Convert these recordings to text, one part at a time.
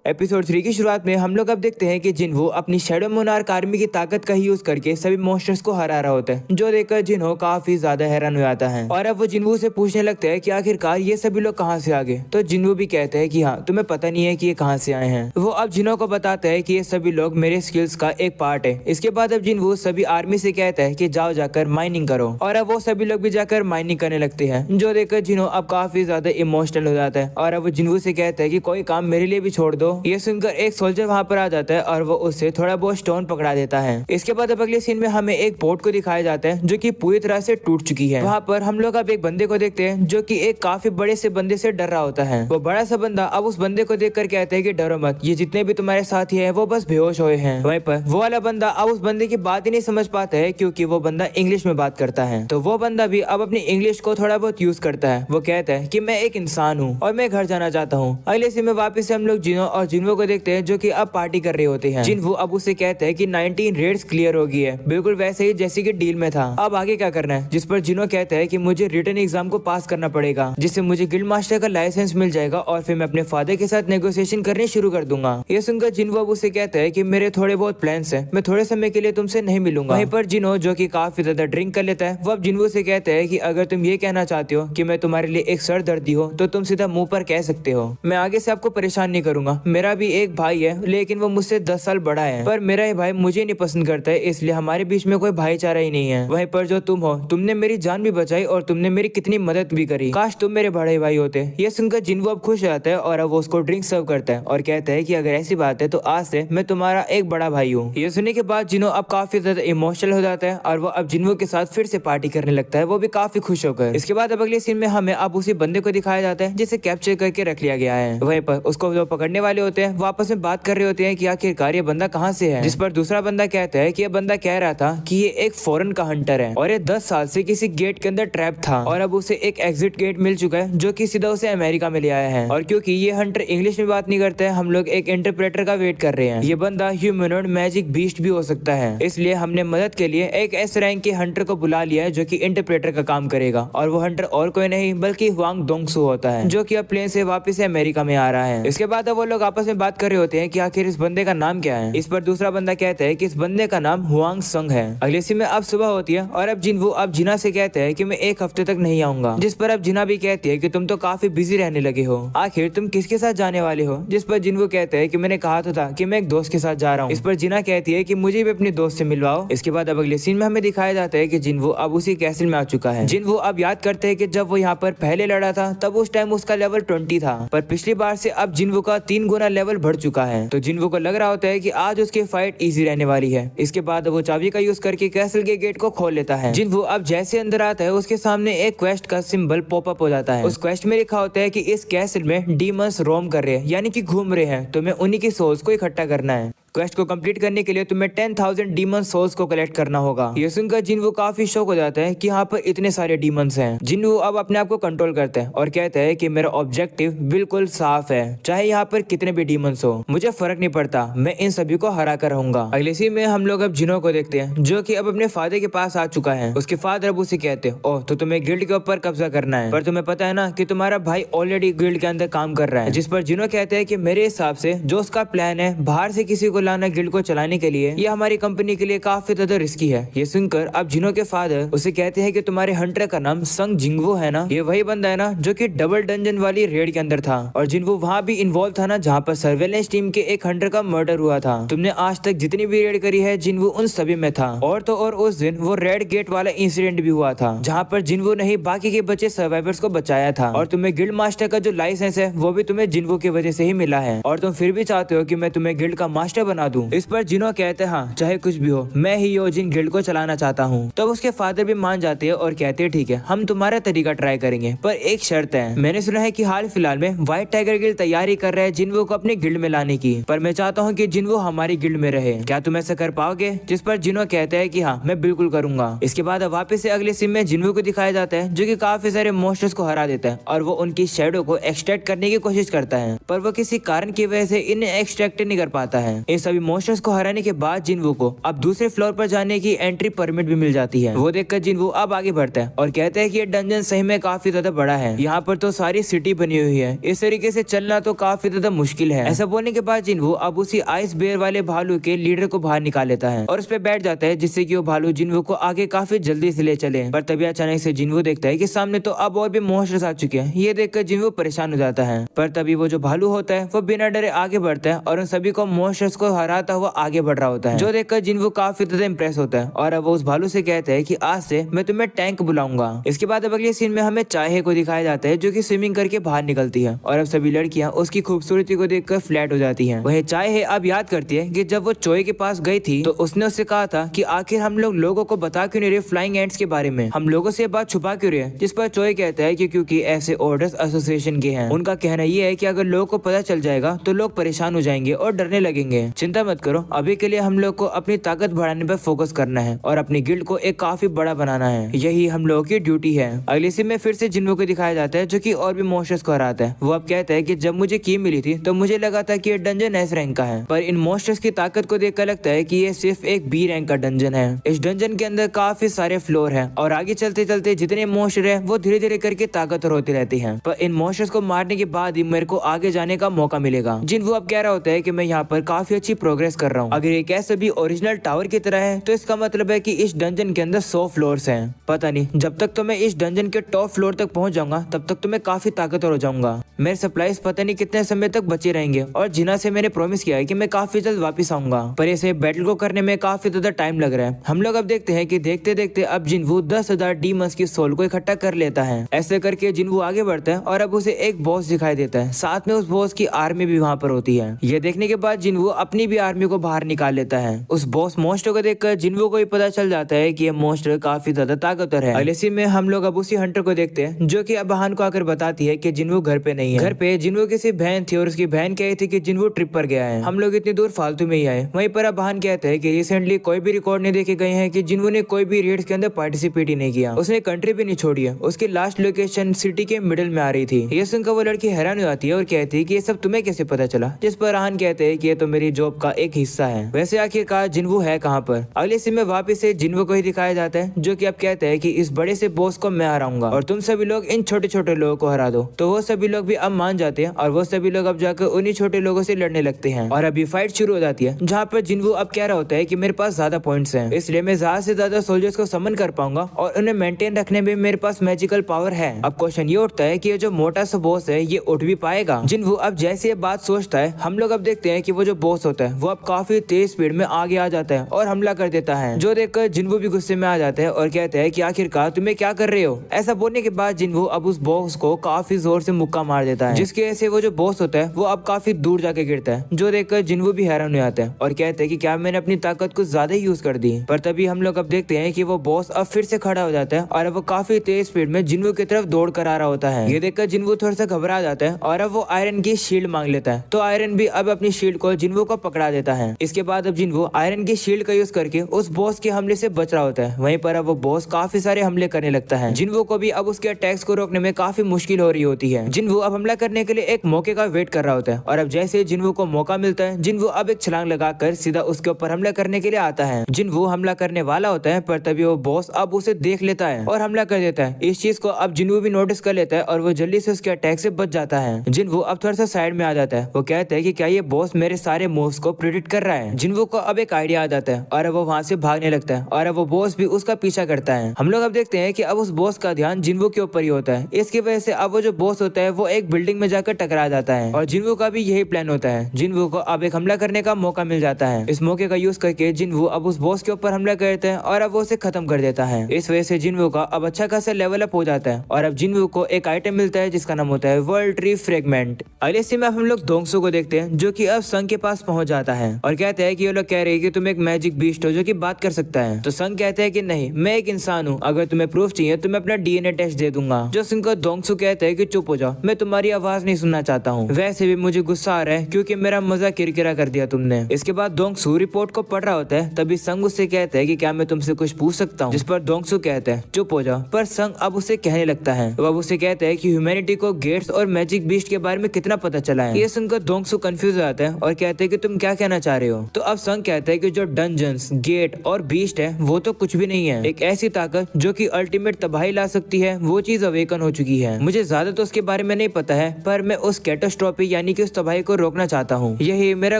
Episode 3 की शुरुआत में हम लोग अब देखते हैं कि जिन्हो अपनी शैडो मोनार्क आर्मी की ताकत का यूज करके सभी मॉन्स्टर्स को हरा रहा होता है, जो देखकर जिन्हो काफी ज्यादा हैरान हो जाता है। और अब वो जिन्हो से पूछने लगता है कि आखिरकार ये सभी लोग कहाँ से आ गए। तो जिन्हो भी कहते हैं कि हाँ, तुम्हें पता नहीं है कि ये कहाँ से आए हैं। वो अब जिन्हो को बताता है कि ये सभी लोग मेरे स्किल्स का एक पार्ट है। इसके बाद अब जिन्हो सभी आर्मी से कहता है कि जाओ जाकर माइनिंग करो। और अब वो सभी लोग भी जाकर माइनिंग करने लगते हैं, जो देखकर जिन्हो अब काफी ज्यादा इमोशनल हो जाता है। और अब वो जिन्हो से कहता है कि कोई काम मेरे लिए भी छोड़ दो। ये सुनकर एक सोल्जर वहाँ पर आ जाता है और वो उससे थोड़ा बहुत स्टोन पकड़ा देता है। इसके बाद अब अगले सीन में हमें एक बोट को दिखाया जाता है जो कि पूरी तरह से टूट चुकी है। वहाँ पर हम लोग अब एक बंदे को देखते हैं जो कि एक काफी बड़े से बंदे से डर रहा होता है। वो बड़ा सा बंदा अब उस बंदे को देखकर कहता है कि डरो मत, ये जितने भी तुम्हारे साथी हैं वो बस बेहोश हुए हैं। वहीं पर वो वाला बंदा अब उस बंदे की बात ही नहीं समझ पाता है, क्योंकि वो बंदा इंग्लिश में बात करता है। तो वो बंदा भी अब अपनी इंग्लिश को थोड़ा बहुत यूज करता है। वो कहता है कि मैं एक इंसान हूँ और मैं घर जाना चाहता हूँ। अगले सीन में वापस से हम लोग जिन्हो और जिन्हो को देखते हैं जो कि अब पार्टी कर रहे होते हैं। जिन्हो अब उसे कहते हैं कि 19 रेड्स क्लियर हो गई है, बिल्कुल वैसे ही जैसे कि डील में था। अब आगे क्या करना है? जिस पर जिन्हो कहता है कि मुझे रिटन एग्जाम को पास करना पड़ेगा, जिससे मुझे गिल्ड मास्टर का लाइसेंस मिल जाएगा और फिर मैं अपने फादर के साथ नेगोशिएशन करने शुरू कर दूंगा। ये सुनकर जिन्हो अब उसे कहता है कि मेरे थोड़े बहुत प्लान्स हैं, मैं थोड़े समय के लिए तुमसे नहीं मिलूंगा। वहीं पर जिन्हो जो कि काफी ज्यादा ड्रिंक कर लेता है, वो अब जिन्हो से कहता है कि अगर तुम ये कहना चाहते हो कि मैं तुम्हारे लिए एक सरदर्दी हो तो तुम सीधा मुंह पर कह सकते हो। मैं आगे से आपको परेशान नहीं करूंगा। मेरा भी एक भाई है, लेकिन वो मुझसे 10 साल बड़ा है, पर मेरा ये भाई मुझे नहीं पसंद करता है, इसलिए हमारे बीच में कोई भाईचारा ही नहीं है। वहीं पर जो तुम हो, तुमने मेरी जान भी बचाई और तुमने मेरी कितनी मदद भी करी। काश तुम मेरे बड़े भाई होते। ये सुनकर जिन्हो अब खुश रहता है और अब वो उसको ड्रिंक सर्व करता है और कहता है कि अगर ऐसी बात है तो आज से मैं तुम्हारा एक बड़ा भाई हूँ। ये सुनने के बाद जिन्हो अब काफी ज्यादा इमोशनल हो जाता है और वो अब जिन्हो के साथ फिर से पार्टी करने लगता है, वो भी काफी खुश होकर। इसके बाद अब अगले सीन में हमें अब उसी बंदे को दिखाया जाता है जिसे कैप्चर करके रख लिया गया है। वहीं पर उसको जो पकड़ने वाले होते हैं वो आपस में बात कर रहे होते हैं कि आखिरकार ये बंदा कहाँ से है। जिस पर दूसरा बंदा कहता है कि ये बंदा कह रहा था कि ये एक फॉरेन का हंटर है और ये 10 साल से किसी गेट के अंदर ट्रैप था और अब उसे एक एग्जिट गेट मिल चुका है जो कि सीधा उसे अमेरिका में ले आया है। और क्योंकि ये हंटर इंग्लिश में बात नहीं करता है, हम लोग एक इंटरप्रेटर का वेट कर रहे हैं। ये बंदा ह्यूमनॉइड मैजिक बीस्ट भी हो सकता है, इसलिए हमने मदद के लिए एक एस रैंक के हंटर को बुला लिया है जो कि इंटरप्रेटर का काम करेगा। और वो हंटर और कोई नहीं बल्कि हुआंग दोंगसू होता है, जो कि अब प्लेन से वापस अमेरिका में आ रहा है। इसके बाद वो लोग आपस में बात कर रहे होते हैं कि आखिर इस बंदे का नाम क्या है। इस पर दूसरा बंदा कहता है कि इस बंदे का नाम हुआंग संग है। अगले सीन में अब सुबह होती है और अब जिन्हो अब जिना से कहते हैं कि मैं एक हफ्ते तक नहीं आऊंगा। जिस पर अब जिना भी कहती है कि तुम तो काफी बिजी रहने लगे हो, आखिर तुम किसके साथ जाने वाले हो। जिस पर जिन्हो कहते हैं कि मैंने कहा तो था कि मैं एक दोस्त के साथ जा रहा हूँ। इस पर जिना कहती है कि मुझे भी अपने दोस्त से मिलवाओ। इसके बाद अब अगले सीन में हमें दिखाया जाता है कि जिन्हो अब उसी कैसल में आ चुका है। जिन्हो अब याद करते हैं कि जब वो यहाँ पर पहले लड़ा था तब उस टाइम उसका लेवल 20 था, पर पिछली बार से अब जिन्हो का 3 गुना लेवल बढ़ चुका है। तो जिन्हो को लग रहा होता है कि आज उसकी फाइट इजी रहने वाली है। इसके बाद वो चाबी का यूज करके कैसल के गेट को खोल लेता है। जिन्हो अब जैसे अंदर आता है उसके सामने एक क्वेस्ट का सिंबल पॉपअप हो जाता है। उस क्वेस्ट में लिखा होता है कि इस कैसल में डीमंस रोम कर रहे हैं, यानी कि घूम रहे हैं, तो मैं उन्हीं की सोल्स को इकट्ठा करना है। क्वेस्ट को कंप्लीट करने के लिए तुम्हें 10,000 डीमन सोल्स को कलेक्ट करना होगा। ये सुनकर जिन्हो काफी शौक हो जाता है कि यहाँ पर इतने सारे डीमंस हैं। जिन्हो अब अपने आप को कंट्रोल करता है और कहता है कि मेरा ऑब्जेक्टिव बिल्कुल साफ है, चाहे यहाँ पर कितने भी डीमंस हो, मुझे फर्क नहीं पड़ता, मैं इन सभी को हरा कर रहूंगा। अगले सीन में हम लोग अब जिन्हो को देखते हैं जो कि अब अपने फादर के पास आ चुका है। उसके फादर अब उसे कहते हैं, ओह तो तुम्हें गिल्ड के ऊपर कब्जा करना है, पर तुम्हें पता है ना कि तुम्हारा भाई ऑलरेडी गिल्ड के अंदर काम कर रहा है। जिस पर जिन्हो कहते हैं कि मेरे हिसाब से जो उसका प्लान है बाहर से किसी को लाना गिल्ड को चलाने के लिए, ये हमारी कंपनी के लिए काफी ज्यादा रिस्की है। ये सुनकर अब जिन्हो के फादर उसे कहते हैं कि तुम्हारे हंटर का नाम संग जिंगवो है ना, ये वही बंदा है ना जो कि डबल डंजन वाली रेड के अंदर था और जिन्हो वहाँ भी इन्वॉल्व था ना, जहाँ पर सर्वेलेंस टीम के एक हंटर का मर्डर हुआ था। तुमने आज तक जितनी भी रेड करी है जिन्हो उन सभी में था। और तो और उस दिन वो रेड गेट वाला इंसिडेंट भी हुआ था जहाँ पर जिन्हो ने ही बाकी के बचे सर्वाइवर्स को बचाया था। और तुम्हें गिल्ड मास्टर का जो लाइसेंस है वो भी तुम्हें जिन्हो की वजह से ही मिला है और तुम फिर भी चाहते हो कि मैं तुम्हें गिल्ड का मास्टर बना दूं। इस पर जिन्हो कहते हैं हाँ चाहे कुछ भी हो, मैं ही योजिन गिल्ड को चलाना चाहता हूँ। तब उसके फादर भी मान जाते हैं और कहते हैं ठीक है, हम तुम्हारा तरीका ट्राई करेंगे, पर एक शर्त है। मैंने सुना है कि हाल फिलहाल में व्हाइट टाइगर गिल्ड तैयारी कर रहा है जिन्हो को अपने गिल्ड में लाने की, पर मैं चाहता हूँ कि जिन्हो हमारी गिल्ड में रहे, क्या तुम ऐसा कर पाओगे। जिस पर जिन्हो कहते हैं कि हाँ मैं बिल्कुल करूंगा। इसके बाद वापस से अगले सीन में जिन्हो को दिखाया जाता है जो कि काफी सारे मॉन्स्टर्स को हरा देता है और वो उनकी शैडो को एक्सट्रैक्ट करने की कोशिश करता है, पर वो किसी कारण की वजह से इन्हें एक्सट्रैक्ट नहीं कर पाता है। इन सभी मॉन्स्टर्स को हराने के बाद जिनवू को अब दूसरे फ्लोर पर जाने की एंट्री परमिट भी मिल जाती है। वो देखकर जिनवू अब आगे बढ़ता है और कहता है कि ये डंजन सही में काफी ज्यादा बड़ा है, यहाँ पर तो सारी सिटी बनी हुई है, इस तरीके से चलना तो काफी ज्यादा मुश्किल है। ऐसा बोलने के बाद जिनवू अब उसी आइस बेयर वाले भालू के लीडर को बाहर निकाल लेता है और उस पर बैठ जाता है, जिससे कि वो भालू जिनवू को आगे काफी जल्दी से ले चले। पर तभी अचानक से जिनवू देखता है कि सामने तो अब और भी मॉन्स्टर्स आ चुके हैं। ये देखकर जिनवू परेशान हो जाता है, पर तभी वो जो भालू होता है वो बिना डरे आगे बढ़ता है और उन सभी को मॉन्स्टर्स को हराता हुआ आगे बढ़ रहा होता है, जो देखकर जिनवू काफी ज्यादा इंप्रेस होता है और अब वो उस भालू से कहता है कि आज से मैं तुम्हें टैंक बुलाऊंगा। इसके बाद अब अगले सीन में हमें चाहे को दिखाया जाता है, जो कि स्विमिंग करके बाहर निकलती है और अब सभी लड़कियां उसकी खूबसूरती को देखकर फ्लैट हो जाती हैं। वही चाहे अब याद करती है कि जब वो चोए के पास गई थी तो उसने उससे कहा था कि आखिर हम लोगों को बता क्यों नहीं रहे फ्लाइंग एंट्स के बारे में, हम लोगों से बात छुपा क्यों रहे। जिस पर चोए कहता है कि क्योंकि ऐसे ऑर्डर्स एसोसिएशन के हैं, उनका कहना यह है कि अगर लोगों को पता चल जाएगा तो लोग परेशान हो जाएंगे और डरने लगेंगे। चिंता मत करो, अभी के लिए हम लोग को अपनी ताकत बढ़ाने पर फोकस करना है और अपनी गिल्ड को एक काफी बड़ा बनाना है, यही हम लोगों की ड्यूटी है। अगले सीन में फिर से जिन्वू को दिखाया जाता है, जो कि और भी मॉन्स्टर्स को हराता है। वो अब कहता है कि जब मुझे की मिली थी तो मुझे लगा था कि ये डंजन एस रैंक का है, पर इन मॉन्स्टर्स की ताकत को देखकर लगता है कि ये सिर्फ एक बी रैंक का डंजन है। इस डंजन के अंदर काफी सारे फ्लोर है और आगे चलते चलते जितने मॉन्स्टर है वो धीरे धीरे करके ताकतवर होती रहती है, पर इन मॉन्स्टर्स को मारने के बाद ही मेरे को आगे जाने का मौका मिलेगा। जिन्वू अब कह रहा होता है कि मैं यहाँ पर काफी अच्छी प्रोग्रेस कर रहा हूँ। अगर ये कैसे भी ओरिजिनल टावर की तरह है तो इसका मतलब है कि इस डंजन के अंदर 100 फ्लोर्स हैं। पता नहीं, जब तक तो मैं इस डंजन के टॉप फ्लोर तक पहुंच जाऊंगा तब तक तो मैं काफी ताकतवर हो जाऊंगा। मेरे सप्लाईज पता नहीं कितने समय तक बचे रहेंगे और जिना से मैंने प्रॉमिस किया है कि मैं काफी जल्द वापस आऊंगा, पर इसे बैटल को करने में काफी ज्यादा टाइम लग रहा है। हम लोग अब देखते हैं कि देखते देखते अब जिन्वू 10,000 डीमंस की सोल को इकट्ठा कर लेता है। ऐसे करके जिन्वू आगे बढ़ता है और अब उसे एक बॉस दिखाई देता है, साथ में उस बॉस की आर्मी भी वहाँ पर होती है। ये देखने के बाद जिन्वू अपनी भी आर्मी को बाहर निकाल लेता है। उस बॉस मॉन्स्टर को देखकर जिन्वू को भी पता चल जाता है कि ये मॉन्स्टर काफी ज्यादा ताकतवर है। अगले सीन में हम लोग अब उसी हंटर को देखते हैं, जो कि अब बहन को आकर बताती है कि जिन्वू घर पे नहीं है। घर पे जिन्वू की सिर्फ बहन थी और उसकी बहन कही थी कि जिन्वू ट्रिप पर गया है, हम लोग इतनी दूर फालतू में ही आए। वहीं पर अब बहन कहते हैं कि रिसेंटली कोई भी रिकॉर्ड नहीं देखे गए हैं कि जिन्वू ने कोई भी रेड्स के अंदर पार्टिसिपेट ही नहीं किया, उसने कंट्री भी नहीं छोड़ी है, उसकी लास्ट लोकेशन सिटी के मिडिल में आ रही थी। ये सुनकर वो लड़की हैरान हो जाती है और कहती है कि ये सब तुम्हें कैसे पता चला, जिस पर आहन कहते हैं कि ये तो मेरी जॉब का एक हिस्सा है। वैसे आखिरकार जिन्वू है कहाँ पर। अगले सीन में वापस से जिन्वू को ही दिखाया जाता है, जो कि अब कहते हैं कि इस बड़े से बॉस को मैं हराऊंगा और तुम सभी लोग इन छोटे छोटे लोगों को हरा दो। तो वो सभी लोग भी अब मान जाते हैं और वो सभी लोग अब जाकर उन्हीं छोटे लोगों से लड़ने लगते हैं और अभी फाइट शुरू हो जाती है, जहाँ पर जिन्वू अब कह रहा होता है कि मेरे पास ज्यादा पॉइंट्स हैं, इसलिए मैं ज्यादा से ज्यादा सोल्जर्स को समन कर पाऊंगा और उन्हें मेंटेन रखने में मेरे पास मैजिकल पावर है। अब क्वेश्चन ये उठता है कि ये जो मोटा सा बॉस है ये उठ भी पाएगा। जिन्वू अब जैसे ये बात सोचता है, हम लोग अब देखते हैं कि वो जो बॉस होता है वो अब काफी तेज स्पीड में आगे आ जाता है और हमला कर देता है, जो देखकर जिन्वू भी गुस्से में आ जाता है और कहता है कि आखिरकार तुम्हें क्या कर रहे हो। ऐसा बोलने के बाद जिन्वू अब उस बॉस को काफी जोर से मुक्का मार देता है, जिसकी वजह से वो जो बॉस होता है वो अब काफी दूर जाके गिरता है, जो देखकर जिन्वू भी हैरान हो जाता है और कहते हैं कि क्या मैंने अपनी ताकत कुछ ज्यादा ही यूज कर दी। पर तभी हम लोग अब देखते हैं कि वो बॉस अब फिर से खड़ा हो जाता है और अब वो काफी तेज स्पीड में जिन्वू की तरफ दौड़ कर आ रहा होता है। ये देखकर जिन्वू थोड़ा सा घबरा जाता है और अब वो आयरन की शील्ड मांग लेता है, तो आयरन भी अब अपनी शील्ड को जिन्वू को पकड़ा देता है। इसके बाद अब जिन्वू आयरन की शील्ड का यूज करके उस बॉस के हमले से बच रहा होता है। वहीं पर अब वो बॉस काफी सारे हमले करने लगता है। जिन्वू को भी अब उसके अटैक्स को रोकने में काफी मुश्किल हो रही होती है। जिन्वू अब हमला करने के लिए एक मौके का वेट कर रहा होता है और अब जैसे जिन्वू को मौका मिलता है, जिन्वू अब एक छलांग लगाकर सीधा उसके ऊपर हमला करने के लिए आता है। जिन्वू हमला करने वाला होता है, पर तभी वो बॉस अब उसे देख लेता है और हमला कर देता है। इस चीज को अब जिन्वू भी नोटिस कर लेता है और वो जल्दी से उसके अटैक से बच जाता है। जिन्वू अब थोड़ा सा साइड में आ जाता है। वो कहता है कि क्या ये बॉस मेरे सारे मूव्स को प्रिडिक्ट कर रहा है। जिन्वू को अब एक आइडिया आ जाता है और वो वहाँ से भागने लगता है और अब वो बॉस भी उसका पीछा करता है। हम लोग अब देखते हैं कि अब उस बॉस का ध्यान जिन्वू के ऊपर ही होता है। इसकी वजह से अब वो जो बॉस होता है वो एक बिल्डिंग में जाकर टकरा जाता है और जिन्वू का भी यही प्लान होता है। जिन्वू को अब एक हमला करने का मौका मिल जाता है। इस मौके का यूज करके जिन्वू अब उस बॉस के ऊपर हमला करता है और अब वो उसे खत्म कर देता है। इस वजह से जिन्वू का अब अच्छा खासा लेवल अप हो जाता है और अब जिन्वू को एक आइटम मिलता है जिसका नाम होता है वर्ल्ड ट्री फ्रेगमेंट। अगले सीन में हम लोग दोंगसू को देखते हैं, जो कि अब संग के पास पहुंच जाता है और कहते हैं कि ये लोग कह रहे हैं कि तुम एक मैजिक बीस्ट हो जो कि बात कर सकता है। तो संग कहते हैं कि नहीं, मैं एक इंसान हूँ, अगर तुम्हें प्रूफ चाहिए तो मैं अपना डीएनए टेस्ट दे दूंगा। जो संग को दोंगसू कहते हैं कि चुप हो जाओ, मैं तुम्हारी आवाज नहीं सुनना चाहता हूँ। वैसे भी मुझे गुस्सा आ रहा है क्योंकि मेरा मजा किरकिरा कर दिया तुमने। इसके बाद दोंगसू रिपोर्ट को पढ़ रहा होता है, तभी संग उससे कहता है कि क्या मैं तुमसे कुछ पूछ सकता हूँ, जिस पर दोंगसू कहता है चुप हो जाओ। पर संग अब उसे कहने लगता है, तो अब उसे कहता है कि ह्यूमैनिटी को गेट्स और मैजिक बीस्ट के बारे में कितना पता चला है। ये सुनकर दोंगसू कंफ्यूज हो जाता है और कहते हैं कि तुम क्या कहना चाह रहे हो? तो अब संग कहता है कि जो डंजन्स, गेट और बीस्ट है वो तो कुछ भी नहीं है। एक ऐसी ताकत जो कि अल्टीमेट तबाही ला सकती है, वो चीज अवेकन हो चुकी है। मुझे ज्यादा तो उसके बारे में नहीं पता है, पर मैं उस कैटास्ट्रॉफी यानी कि उस तबाही को रोकना चाहता हूँ। यही मेरा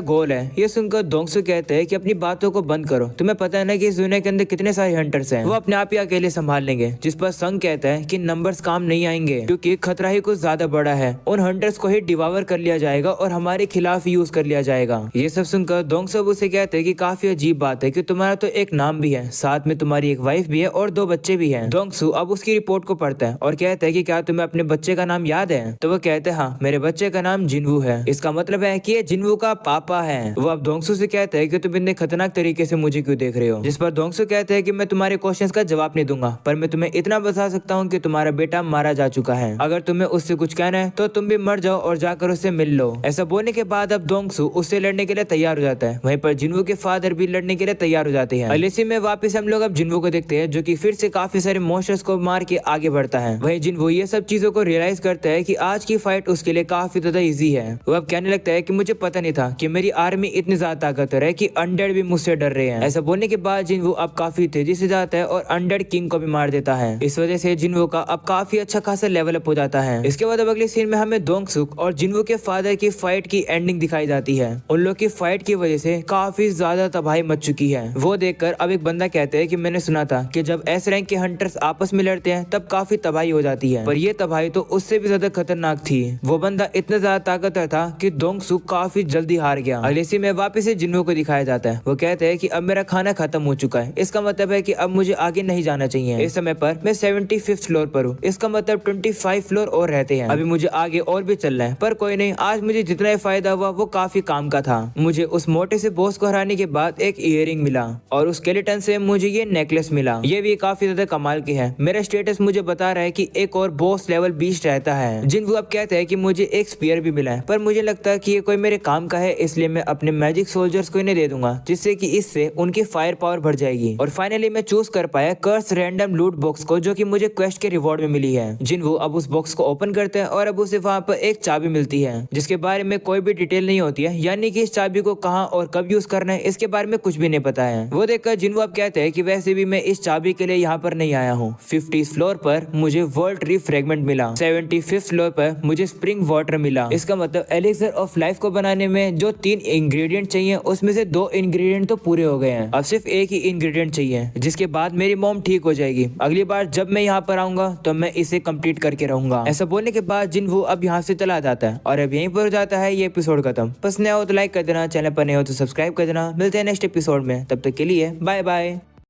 गोल है। ये सुनकर दोंगसू कहते हैं कि अपनी बातों को बंद करो, तुम्हें पता है ना कि इस दुनिया के अंदर कितने सारे हंटर्स हैं, वो अपने आप ही अकेले संभाल लेंगे। जिस पर संग कहता है कि नंबर्स काम नहीं आएंगे, क्योंकि खतरा ही कुछ ज्यादा बड़ा है। उन हंटर्स को ही डिवावर कर लिया जाएगा और हमारे खिलाफ यूज कर लिया जाएगा। ये सब सुनकर दोंगसू उसे कहते हैं कि काफी अजीब बात है कि तुम्हारा तो एक नाम भी है, साथ में तुम्हारी एक वाइफ भी है और 2 बच्चे भी हैं। दोंगसू अब उसकी रिपोर्ट को पढ़ता है और कहता है कि क्या तुम्हें अपने बच्चे का नाम याद है? तो वो कहते हैं हाँ, मेरे बच्चे का नाम जिनवू है। इसका मतलब है कि ये जिनवू का पापा है। वो अब दोंगसू से कहता है कि तुम इतने खतरनाक तरीके से मुझे क्यों देख रहे हो? जिस पर दोंगसू कहते हैं कि मैं तुम्हारे क्वेश्चंस का जवाब नहीं दूंगा, पर मैं तुम्हें इतना बता सकता हूँ कि तुम्हारा बेटा मारा जा चुका है। अगर तुम्हें उससे कुछ कहना है तो तुम भी मर जाओ और जाकर उससे मिल लो। ऐसा बोलने के बाद अब दोंगसू उससे लड़ने के लिए तैयार हो जाता है। वहीं पर जिनवू के फादर भी लड़ने के लिए तैयार हो जाते हैं। अलिसी में वापस हम लोग अब जिनवू को देखते हैं, जो कि फिर से काफी सारे मॉन्स्टर्स को मार के आगे बढ़ता है। वहीं जिनवू ये सब चीजों को रियलाइज करता है कि आज की फाइट उसके लिए काफी ज्यादा इजी है। वो अब कहने लगता है कि मुझे पता नहीं था कि मेरी आर्मी इतनी ज्यादा ताकतवर है कि अनडेड भी मुझसे डर रहे हैं। ऐसा बोलने के बाद जिनवू अब काफी तेजी से जाता है और अनडेड किंग को भी मार देता है। इस वजह से जिनवू का अब काफी अच्छा खासा लेवल अप हो जाता है। इसके बाद अब अगले सीन में हमें दोंगसुक और जिनवू के फादर की फाइट की एंडिंग दिखाई जाती है। उन लोग की फाइट की वजह से काफी ज्यादा तबाही मच चुकी है। वो देखकर अब एक बंदा कहते हैं कि मैंने सुना था कि जब एस रैंक के हंटर्स आपस में लड़ते हैं तब काफी तबाही हो जाती है, पर ये तबाही तो उससे भी ज्यादा खतरनाक थी। वो बंदा इतना ज्यादा ताकतवर था कि दोंगसुक काफी जल्दी हार गया। अगले सीन में वापस से जिनवू को दिखाया जाता है। वो कहते हैं कि अब मेरा खाना खत्म हो चुका है, इसका मतलब है कि अब मुझे आगे नहीं जाना चाहिए। इस समय पर मैं 75th फ्लोर पर हूँ, इसका मतलब 25 फ्लोर और रहते हैं। अभी मुझे आगे और भी चलना है, पर कोई नहीं, आज मुझे जितना फायदा हुआ वो काफी काम का था। मुझे उस मोटे से बॉस को हराने के बाद एक ईयरिंग मिला और उस स्केलेटन से मुझे ये नेकलेस मिला। ये भी काफी ज्यादा कमाल की है। मेरा स्टेटस मुझे बता रहा है कि एक और बॉस लेवल 20 रहता है। जिनवू अब कहते हैं कि मुझे एक स्पीयर भी मिला है, पर मुझे लगता है कि ये कोई मेरे काम का है, इसलिए मैं अपने मैजिक सोल्जर्स को इन्हें दे दूंगा, जिससे कि इससे उनकी फायर पावर बढ़ जाएगी। और फाइनली मैं चूज कर पाया कर्स रैंडम लूट बॉक्स को, जो कि मुझे क्वेस्ट के रिवॉर्ड में मिली है। जिनवू अब उस बॉक्स को ओपन करते हैं और अब उसे वहाँ पर एक चाबी मिलती है, जिसके बारे में कोई भी डिटेल नहीं होती है, यानी कि इस चाबी को कहाँ और कब यूज करना है इसके बारे में कुछ भी नहीं पता है। वो देखकर जिनवू अब कहते हैं कि वैसे भी मैं इस चाबी के लिए यहाँ पर नहीं आया हूँ। 50th फ्लोर पर मुझे वर्ल्ड ट्री फ्रेगमेंट मिला, 75th फ्लोर पर मुझे स्प्रिंग वाटर मिला। इसका मतलब एलिक्सर ऑफ लाइफ को बनाने में जो 3 इंग्रेडिएंट चाहिए उसमें से 2 इंग्रेडिएंट तो पूरे हो गए हैं। अब सिर्फ एक ही इंग्रेडिएंट चाहिए, जिसके बाद मेरी मॉम ठीक हो जाएगी। अगली बार जब मैं यहाँ पर आऊंगा तो मैं इसे कंप्लीट करके रहूंगा। ऐसा बोलने के बाद जिनवू अब यहाँ से चला जाता है और अब यहीं पर हो जाता है ये एपिसोड खत्म। बस नया हो तो लाइक कर देना, चैनल पर नए हो तो सब्सक्राइब कर देना। मिलते हैं नेक्स्ट एपिसोड में, तब तक के लिए बाय बाय।